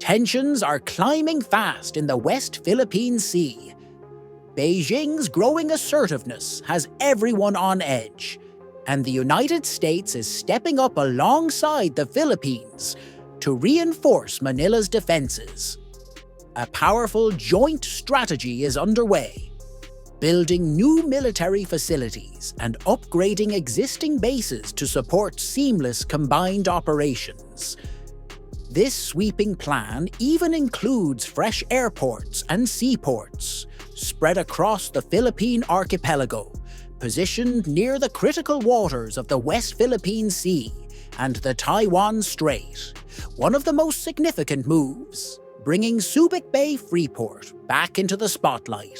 Tensions are climbing fast in the West Philippine Sea. Beijing's growing assertiveness has everyone on edge, and the United States is stepping up alongside the Philippines to reinforce Manila's defenses. A powerful joint strategy is underway, building new military facilities and upgrading existing bases to support seamless combined operations. This sweeping plan even includes fresh airports and seaports spread across the Philippine archipelago, positioned near the critical waters of the West Philippine Sea and the Taiwan Strait. One of the most significant moves, bringing Subic Bay Freeport back into the spotlight,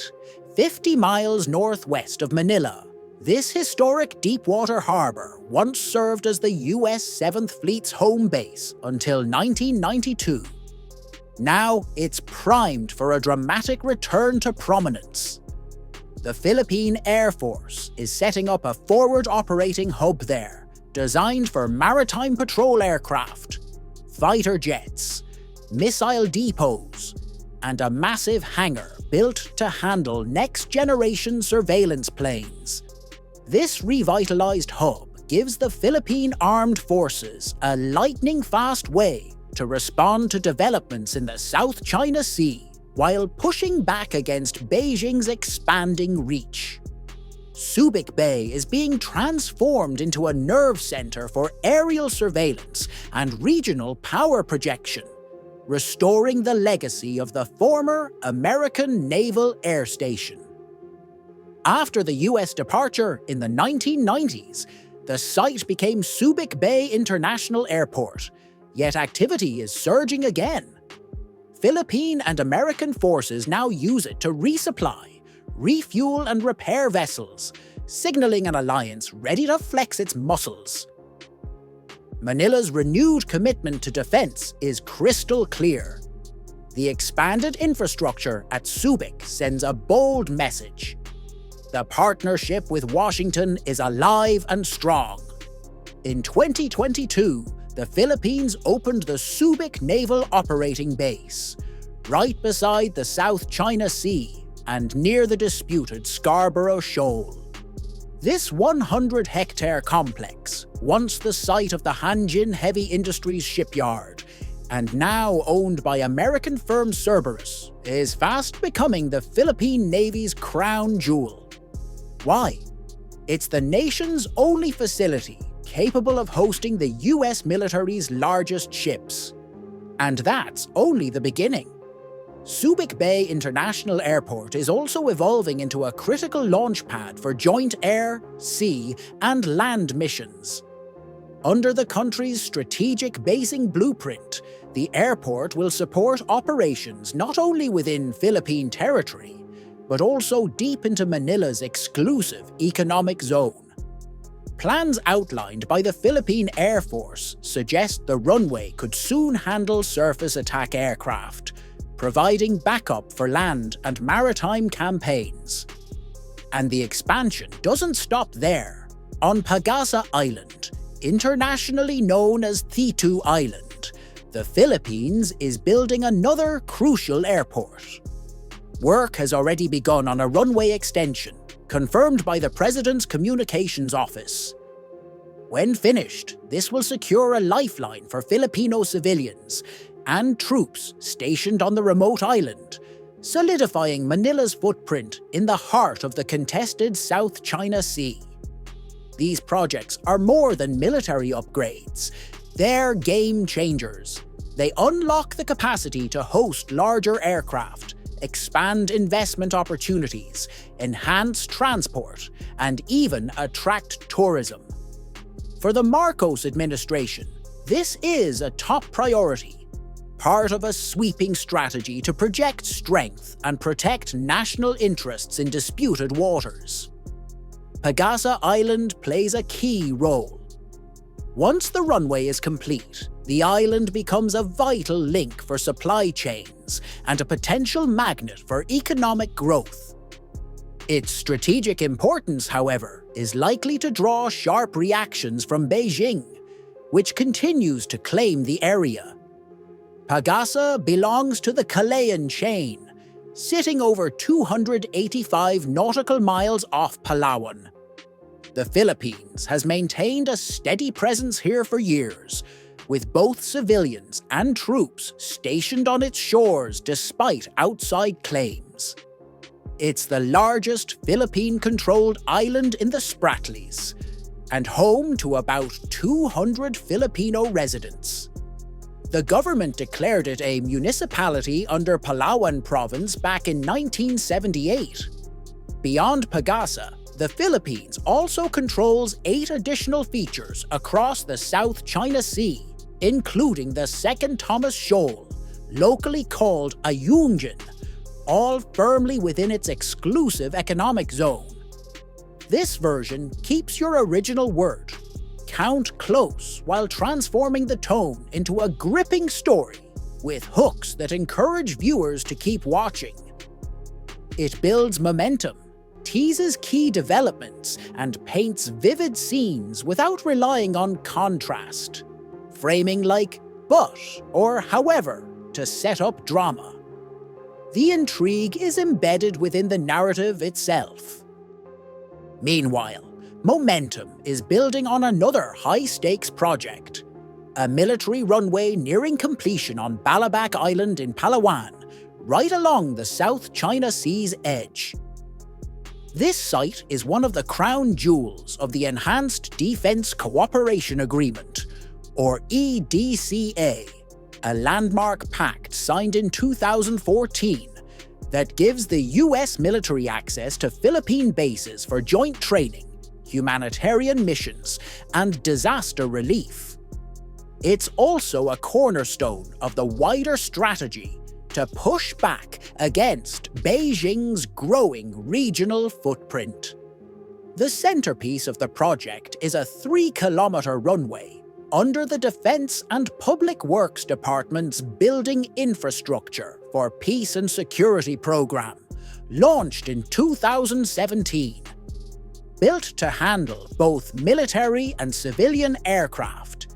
50 miles northwest of Manila. This historic deepwater harbor once served as the US 7th Fleet's home base until 1992. Now it's primed for a dramatic return to prominence. The Philippine Air Force is setting up a forward operating hub there, designed for maritime patrol aircraft, fighter jets, missile depots, and a massive hangar built to handle next-generation surveillance planes. This revitalized hub gives the Philippine Armed Forces a lightning-fast way to respond to developments in the South China Sea while pushing back against Beijing's expanding reach. Subic Bay is being transformed into a nerve center for aerial surveillance and regional power projection, restoring the legacy of the former American Naval Air Station. After the US departure in the 1990s, the site became Subic Bay International Airport, yet activity is surging again. Philippine and American forces now use it to resupply, refuel and repair vessels, signaling an alliance ready to flex its muscles. Manila's renewed commitment to defense is crystal clear. The expanded infrastructure at Subic sends a bold message. The partnership with Washington is alive and strong. In 2022, the Philippines opened the Subic Naval Operating Base, right beside the South China Sea and near the disputed Scarborough Shoal. This 100-hectare complex, once the site of the Hanjin Heavy Industries shipyard, and now owned by American firm Cerberus, is fast becoming the Philippine Navy's crown jewel. Why? It's the nation's only facility capable of hosting the US military's largest ships. And that's only the beginning. Subic Bay International Airport is also evolving into a critical launch pad for joint air, sea, and land missions. Under the country's strategic basing blueprint, the airport will support operations not only within Philippine territory, but also deep into Manila's exclusive economic zone. Plans outlined by the Philippine Air Force suggest the runway could soon handle surface attack aircraft, providing backup for land and maritime campaigns. And the expansion doesn't stop there. On Pagasa Island, internationally known as Thitu Island, the Philippines is building another crucial airport. Work has already begun on a runway extension, confirmed by the President's Communications Office. When finished, this will secure a lifeline for Filipino civilians and troops stationed on the remote island, solidifying Manila's footprint in the heart of the contested South China Sea. These projects are more than military upgrades. They're game changers. They unlock the capacity to host larger aircraft, expand investment opportunities, enhance transport, and even attract tourism. For the Marcos administration, this is a top priority, part of a sweeping strategy to project strength and protect national interests in disputed waters. Pagasa Island plays a key role. Once the runway is complete, the island becomes a vital link for supply chains and a potential magnet for economic growth. Its strategic importance, however, is likely to draw sharp reactions from Beijing, which continues to claim the area. Pagasa belongs to the Chilean chain, sitting over 285 nautical miles off Palawan. The Philippines has maintained a steady presence here for years, with both civilians and troops stationed on its shores despite outside claims. It's the largest Philippine-controlled island in the Spratlys, and home to about 200 Filipino residents. The government declared it a municipality under Palawan Province back in 1978. Beyond Pagasa, the Philippines also controls 8 additional features across the South China Sea, including the Second Thomas Shoal, locally called Ayungin, all firmly within its exclusive economic zone. This version keeps your original word, count close, while transforming the tone into a gripping story with hooks that encourage viewers to keep watching. It builds momentum, teases key developments, and paints vivid scenes without relying on contrast, framing like "but" or "however" to set up drama. The intrigue is embedded within the narrative itself. Meanwhile, momentum is building on another high-stakes project, a military runway nearing completion on Balabac Island in Palawan, right along the South China Sea's edge. This site is one of the crown jewels of the Enhanced Defense Cooperation Agreement, or EDCA, a landmark pact signed in 2014 that gives the US military access to Philippine bases for joint training, humanitarian missions, and disaster relief. It's also a cornerstone of the wider strategy to push back against Beijing's growing regional footprint. The centerpiece of the project is a 3-kilometer runway under the Defense and Public Works Department's Building Infrastructure for Peace and Security program, launched in 2017. Built to handle both military and civilian aircraft,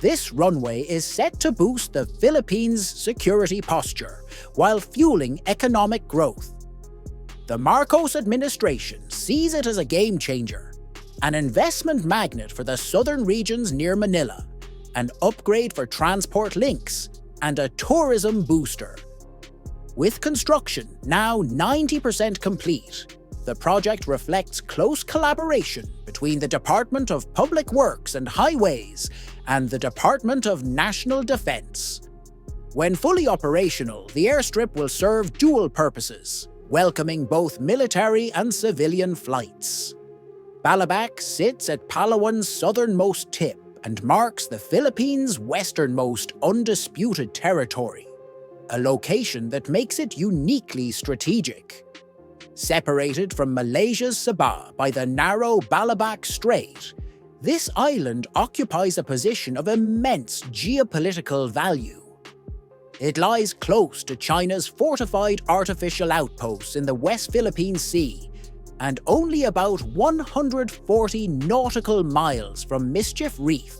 this runway is set to boost the Philippines' security posture while fueling economic growth. The Marcos administration sees it as a game-changer, an investment magnet for the southern regions near Manila, an upgrade for transport links, and a tourism booster. With construction now 90% complete, the project reflects close collaboration between the Department of Public Works and Highways and the Department of National Defense. When fully operational, the airstrip will serve dual purposes, welcoming both military and civilian flights. Balabac sits at Palawan's southernmost tip and marks the Philippines' westernmost undisputed territory, a location that makes it uniquely strategic. Separated from Malaysia's Sabah by the narrow Balabac Strait, this island occupies a position of immense geopolitical value. It lies close to China's fortified artificial outposts in the West Philippine Sea, and only about 140 nautical miles from Mischief Reef,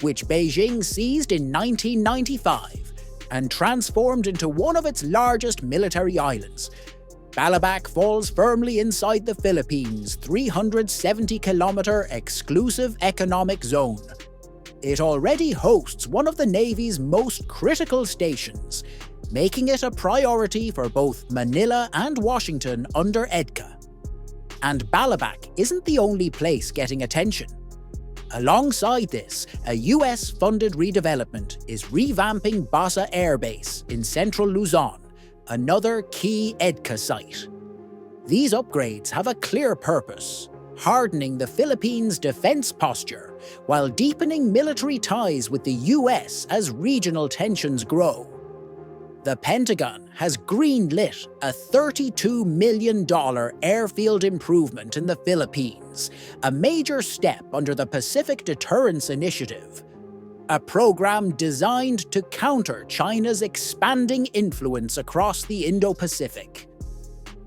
which Beijing seized in 1995 and transformed into one of its largest military islands. Balabac falls firmly inside the Philippines' 370-kilometer exclusive economic zone. It already hosts one of the Navy's most critical stations, making it a priority for both Manila and Washington under EDCA. And Balabac isn't the only place getting attention. Alongside this, a US-funded redevelopment is revamping Basa Air Base in central Luzon, another key EDCA site. These upgrades have a clear purpose: hardening the Philippines' defense posture while deepening military ties with the US as regional tensions grow. The Pentagon has greenlit a $32 million airfield improvement in the Philippines, a major step under the Pacific Deterrence Initiative, a program designed to counter China's expanding influence across the Indo-Pacific.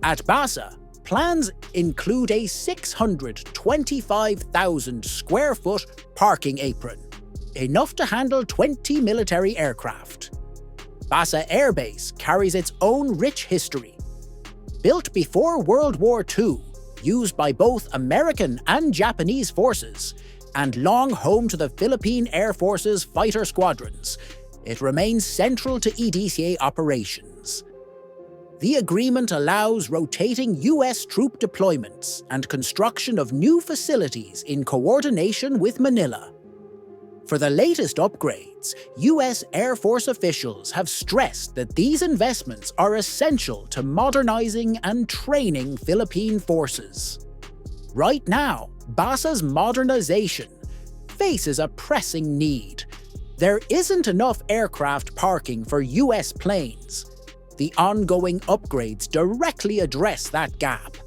At Basa, plans include a 625,000 square foot parking apron, enough to handle 20 military aircraft. Basa Air Base carries its own rich history. Built before World War II, used by both American and Japanese forces, and long home to the Philippine Air Force's fighter squadrons, it remains central to EDCA operations. The agreement allows rotating US troop deployments and construction of new facilities in coordination with Manila. For the latest upgrades, US Air Force officials have stressed that these investments are essential to modernizing and training Philippine forces. Right now, Basa's modernization faces a pressing need. There isn't enough aircraft parking for US planes. The ongoing upgrades directly address that gap.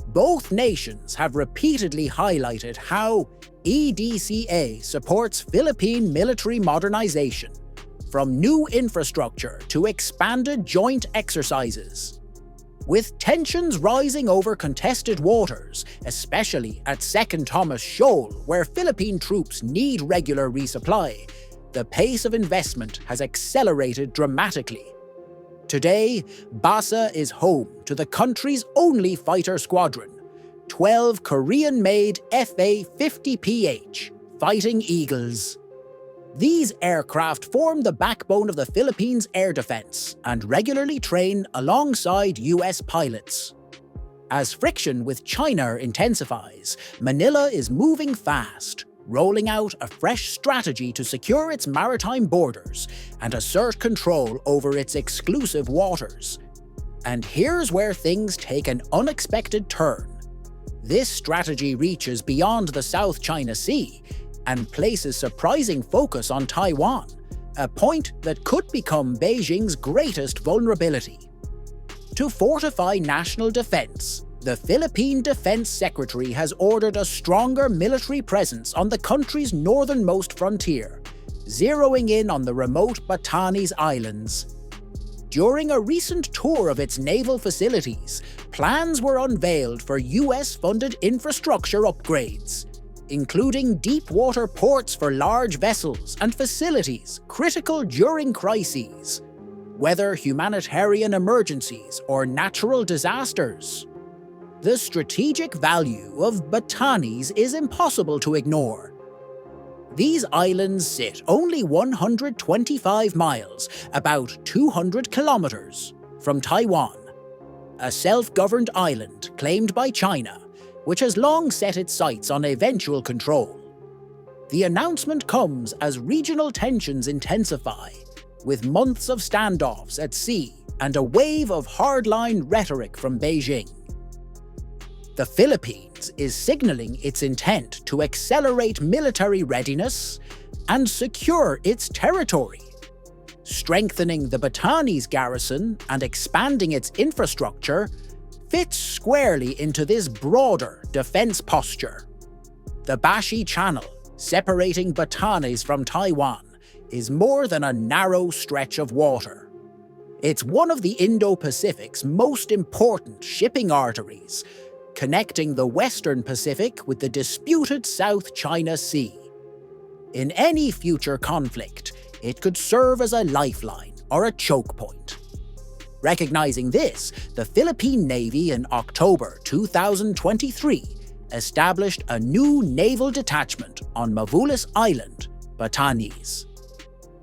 Both nations have repeatedly highlighted how EDCA supports Philippine military modernization, from new infrastructure to expanded joint exercises. With tensions rising over contested waters, especially at 2nd Thomas Shoal, where Philippine troops need regular resupply, the pace of investment has accelerated dramatically. Today, Basa is home to the country's only fighter squadron, 12 Korean-made FA-50PH Fighting Eagles. These aircraft form the backbone of the Philippines' air defense and regularly train alongside US pilots. As friction with China intensifies, Manila is moving fast, rolling out a fresh strategy to secure its maritime borders and assert control over its exclusive waters. And here's where things take an unexpected turn. This strategy reaches beyond the South China Sea and places surprising focus on Taiwan, a point that could become Beijing's greatest vulnerability. To fortify national defense, the Philippine Defense Secretary has ordered a stronger military presence on the country's northernmost frontier, zeroing in on the remote Batanes Islands. During a recent tour of its naval facilities, plans were unveiled for US-funded infrastructure upgrades, including deep-water ports for large vessels and facilities critical during crises, whether humanitarian emergencies or natural disasters. The strategic value of Batanes is impossible to ignore. These islands sit only 125 miles, about 200 kilometers, from Taiwan, a self-governed island claimed by China, which has long set its sights on eventual control. The announcement comes as regional tensions intensify, with months of standoffs at sea and a wave of hardline rhetoric from Beijing. The Philippines is signaling its intent to accelerate military readiness and secure its territory. Strengthening the Batanes garrison and expanding its infrastructure fits squarely into this broader defense posture. The Bashi Channel, separating Batanes from Taiwan, is more than a narrow stretch of water. It's one of the Indo-Pacific's most important shipping arteries, connecting the Western Pacific with the disputed South China Sea. In any future conflict, it could serve as a lifeline or a choke point. Recognizing this, the Philippine Navy in October 2023 established a new naval detachment on Mavulis Island, Batanes.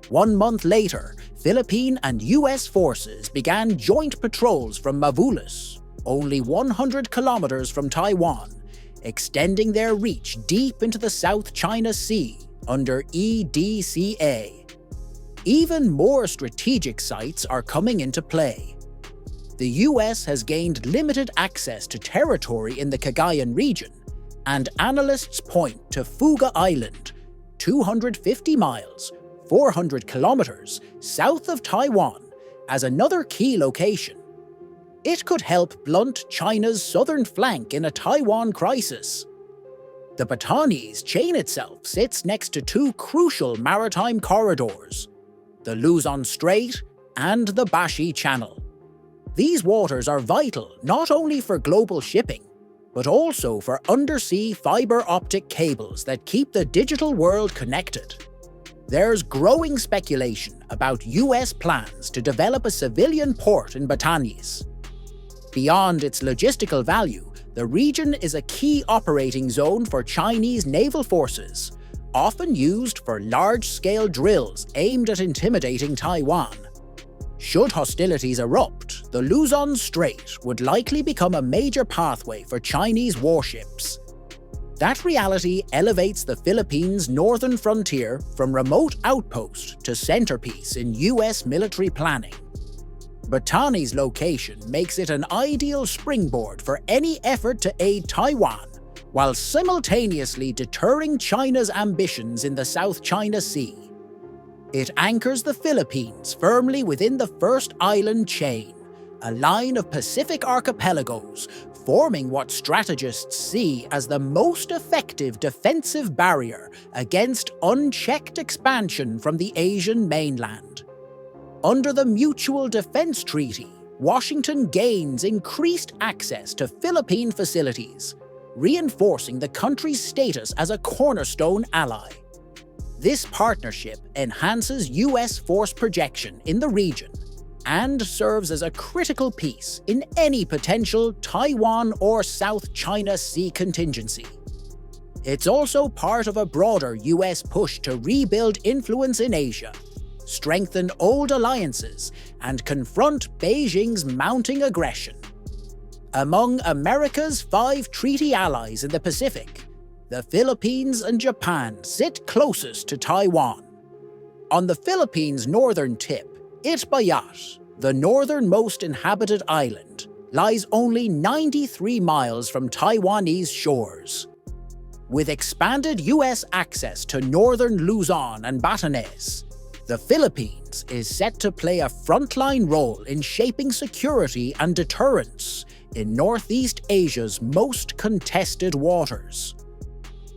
1 month later, Philippine and US forces began joint patrols from Mavulis, only 100 kilometers from Taiwan, extending their reach deep into the South China Sea under EDCA. Even more strategic sites are coming into play. The US has gained limited access to territory in the Cagayan region, and analysts point to Fuga Island, 250 miles, 400 kilometers south of Taiwan, as another key location. It could help blunt China's southern flank in a Taiwan crisis. The Batanes chain itself sits next to two crucial maritime corridors, the Luzon Strait and the Bashi Channel. These waters are vital not only for global shipping, but also for undersea fiber optic cables that keep the digital world connected. There's growing speculation about US plans to develop a civilian port in Batanes. Beyond its logistical value, the region is a key operating zone for Chinese naval forces, often used for large-scale drills aimed at intimidating Taiwan. Should hostilities erupt, the Luzon Strait would likely become a major pathway for Chinese warships. That reality elevates the Philippines' northern frontier from remote outpost to centerpiece in US military planning. Batanes' location makes it an ideal springboard for any effort to aid Taiwan, while simultaneously deterring China's ambitions in the South China Sea. It anchors the Philippines firmly within the first island chain, a line of Pacific archipelagos forming what strategists see as the most effective defensive barrier against unchecked expansion from the Asian mainland. Under the Mutual Defense Treaty, Washington gains increased access to Philippine facilities, reinforcing the country's status as a cornerstone ally. This partnership enhances US force projection in the region and serves as a critical piece in any potential Taiwan or South China Sea contingency. It's also part of a broader US push to rebuild influence in Asia, strengthen old alliances, and confront Beijing's mounting aggression. Among America's 5 treaty allies in the Pacific, the Philippines and Japan sit closest to Taiwan. On the Philippines' northern tip, Itbayat, the northernmost inhabited island, lies only 93 miles from Taiwanese shores. With expanded US access to northern Luzon and Batanes, the Philippines is set to play a frontline role in shaping security and deterrence in Northeast Asia's most contested waters.